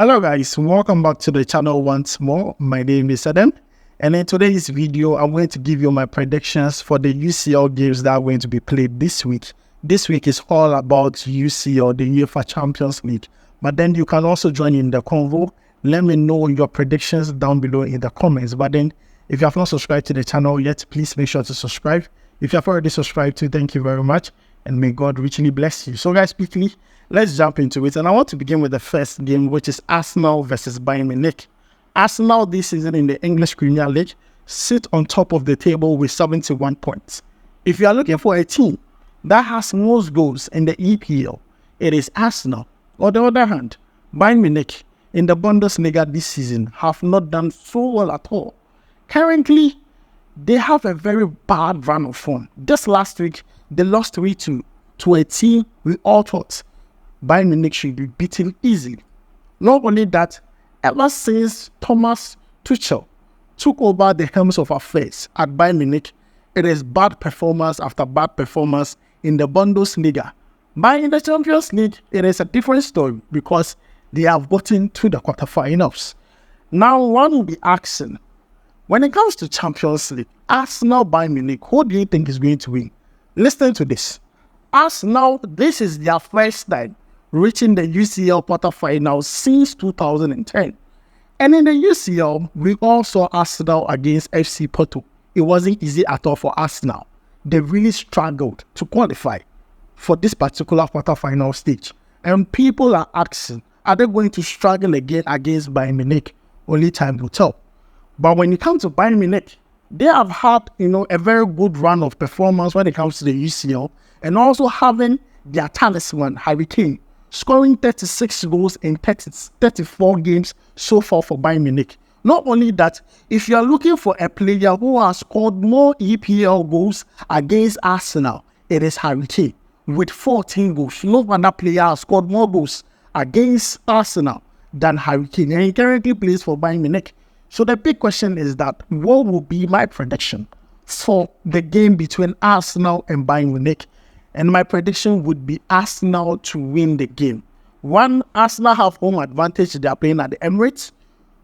Hello guys, welcome back to the channel once more. My name is Adam, and in today's video I'm going to give you my predictions for the UCL games that are going to be played this week. This week is all about UCL, the Uefa Champions League, but then you can also join in the convo. Let me know your predictions down below in the comments. But then if you have not subscribed to the channel yet, please make sure to subscribe. If you have already subscribed to, thank you very much, and may God richly bless you. So guys, quickly, let's jump into it. And I want to begin with the first game, which is Arsenal versus Bayern Munich. Arsenal this season in the English Premier League sit on top of the table with 71 points. If you are looking for a team that has most goals in the EPL, it is Arsenal. On the other hand, Bayern Munich in the Bundesliga this season have not done so well at all. Currently, they have a very bad run of form. Just last week, they lost 3-2 to a team we all thought Bayern Munich should be beaten easily. Not only that, ever since Thomas Tuchel took over the helms of affairs at Bayern Munich, it is bad performance after bad performance in the Bundesliga. But in the Champions League, it is a different story because they have gotten to the quarter-finals. Now, one will be asking, when it comes to Champions League, Arsenal, Bayern Munich, who do you think is going to win? Listen to this. Arsenal, this is their first time reaching the UCL quarter-finals since 2010. And in the UCL, we all saw Arsenal against FC Porto. It wasn't easy at all for Arsenal. They really struggled to qualify for this particular quarter-final stage. And people are asking, are they going to struggle again against Bayern Munich? Only time will tell. But when it comes to Bayern Munich, they have had, a very good run of performance when it comes to the UCL, and also having their talisman, Harry Kane, scoring 36 goals in 34 games so far for Bayern Munich. Not only that, if you are looking for a player who has scored more EPL goals against Arsenal, it is Harry Kane with 14 goals. No other player has scored more goals against Arsenal than Harry Kane, and he currently plays for Bayern Munich. So the big question is that, what will be my prediction for the game between Arsenal and Bayern Munich? And my prediction would be Arsenal to win the game. One, Arsenal have home advantage. They are playing at the Emirates.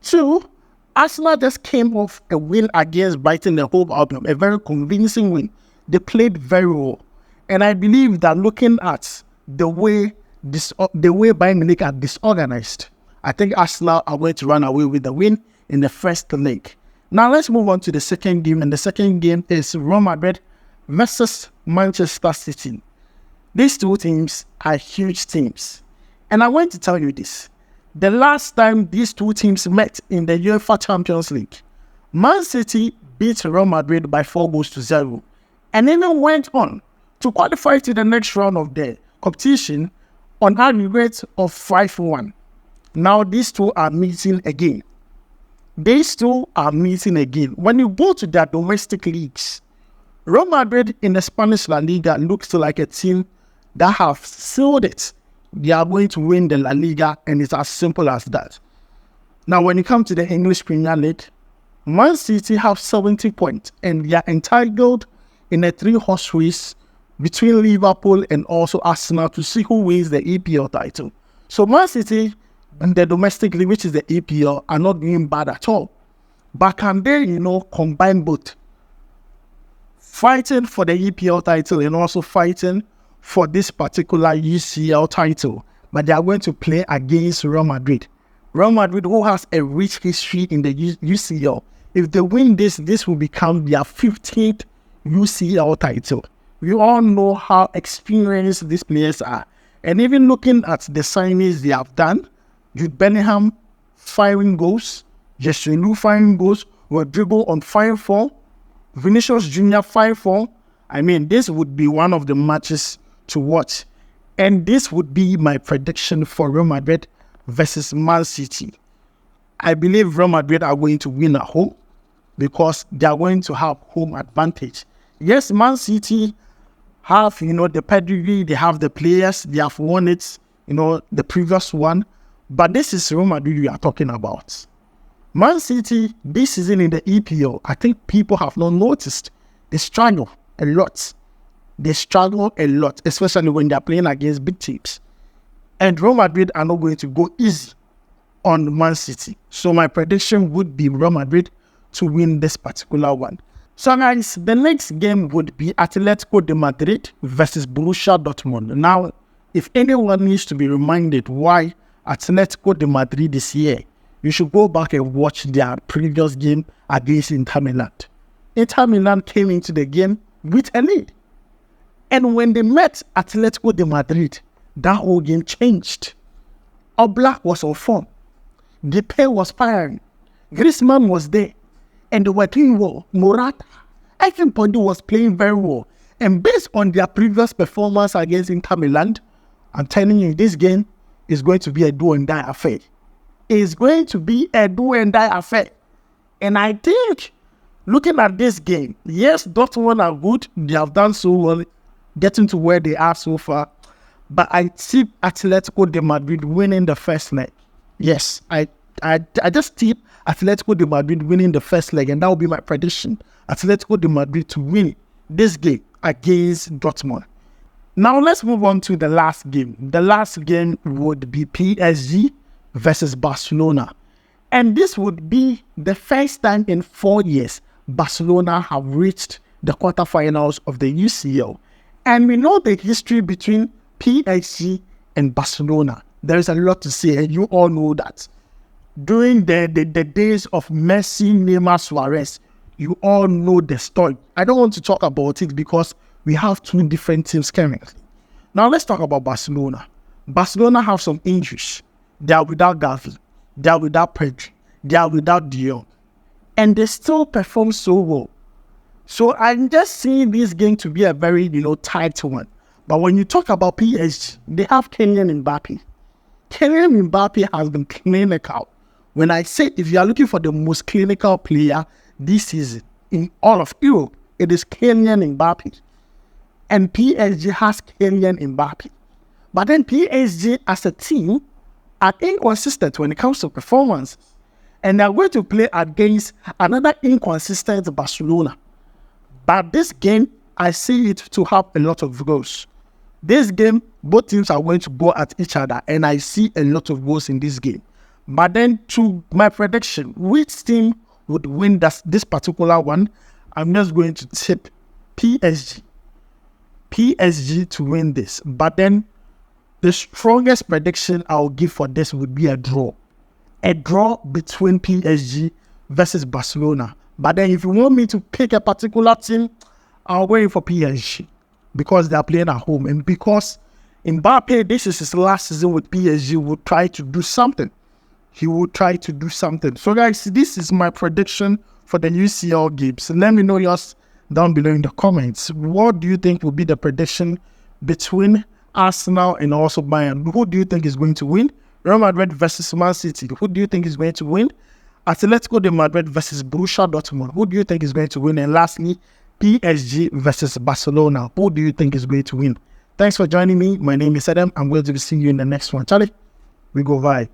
Two, Arsenal just came off a win against Brighton and Hove Albion, a very convincing win. They played very well. And I believe that looking at the way Bayern Munich are disorganized, I think Arsenal are going to run away with the win in the first leg. Now let's move on to the second game. And the second game is Real Madrid versus Manchester City. These two teams are huge teams. And I want to tell you this. The last time these two teams met in the UEFA Champions League, Man City beat Real Madrid by 4-0 and then went on to qualify to the next round of the competition on aggregate of 5-1. Now these two are meeting again. When you go to their domestic leagues, Real Madrid in the Spanish La Liga looks like a team that have sealed it. They are going to win the La Liga, and it's as simple as that. Now, when you come to the English Premier League, Man City have 70 points, and they are entitled in a 3-horse race between Liverpool and also Arsenal to see who wins the EPL title. So Man City and the domestic league, which is the EPL, are not doing bad at all. But can they, combine both? Fighting for the EPL title and also fighting for this particular UCL title. But they are going to play against Real Madrid. Real Madrid, who has a rich history in the UCL. If they win this will become their 15th UCL title. We all know how experienced these players are. And even looking at the signings they have done, Jude Bellingham firing goals, Jesse Lu firing goals, Rodrigo on fire form, Vinicius Jr. 5-4. I mean, this would be one of the matches to watch. And this would be my prediction for Real Madrid versus Man City. I believe Real Madrid are going to win at home because they are going to have home advantage. Yes, Man City have, the pedigree, they have the players, they have won it, the previous one. But this is Real Madrid we are talking about. Man City, this season in the EPL, I think people have not noticed. They struggle a lot. Especially when they are playing against big teams. And Real Madrid are not going to go easy on Man City. So my prediction would be Real Madrid to win this particular one. So guys, the next game would be Atletico de Madrid versus Borussia Dortmund. Now, if anyone needs to be reminded why Atletico de Madrid is here, you should go back and watch their previous game against Inter Milan. Inter Milan came into the game with a lead. And when they met Atletico de Madrid, that whole game changed. Oblak was on form. Depay was firing. Griezmann was there. And they were doing well. Morata, everybody was playing very well. And based on their previous performance against Inter Milan, I'm telling you, this game is going to be a do-and-die affair. It's going to be a do-and-die affair. And I think, looking at this game, yes, Dortmund are good. They have done so well, getting to where they are so far. But I see Atletico de Madrid winning the first leg. Yes, I just tip Atletico de Madrid winning the first leg, and that will be my prediction. Atletico de Madrid to win this game against Dortmund. Now let's move on to the last game. The last game would be PSG versus Barcelona. And this would be the first time in 4 years Barcelona have reached the quarter-finals of the UCL. And we know the history between PSG and Barcelona. There is a lot to say, and you all know that. During the days of Messi, Neymar, Suarez, you all know the story. I don't want to talk about it because we have two different teams currently. Now let's talk about Barcelona. Barcelona have some injuries. They are without Gavi. They are without Pedri. They are without De Jong. And they still perform so well. So I'm just seeing this game to be a very, tight one. But when you talk about PSG, they have Kylian Mbappe. Kylian Mbappe has been clinical. When I say if you are looking for the most clinical player this season in all of Europe, it is Kylian Mbappe. And PSG has Kylian Mbappe. But then PSG as a team are inconsistent when it comes to performance. And they're going to play against another inconsistent Barcelona. But this game, I see it to have a lot of goals. This game, both teams are going to go at each other, and I see a lot of goals in this game. But then, to my prediction, which team would win this particular one? I'm just going to tip PSG. PSG to win this. But then, the strongest prediction I'll give for this would be a draw. A draw between PSG versus Barcelona. But then, if you want me to pick a particular team, I'll go for PSG. Because they are playing at home. And because Mbappe, this is his last season with PSG, will try to do something. He will try to do something. So guys, this is my prediction for the UCL games. Let me know yours down below in the comments. What do you think will be the prediction between Arsenal and also Bayern? Who do you think is going to win? Real Madrid versus Man City. Who do you think is going to win? Atletico de Madrid versus Borussia Dortmund. Who do you think is going to win? And lastly, PSG versus Barcelona. Who do you think is going to win? Thanks for joining me. My name is Adam. I'm going to be seeing you in the next one. Charlie, we go vibe.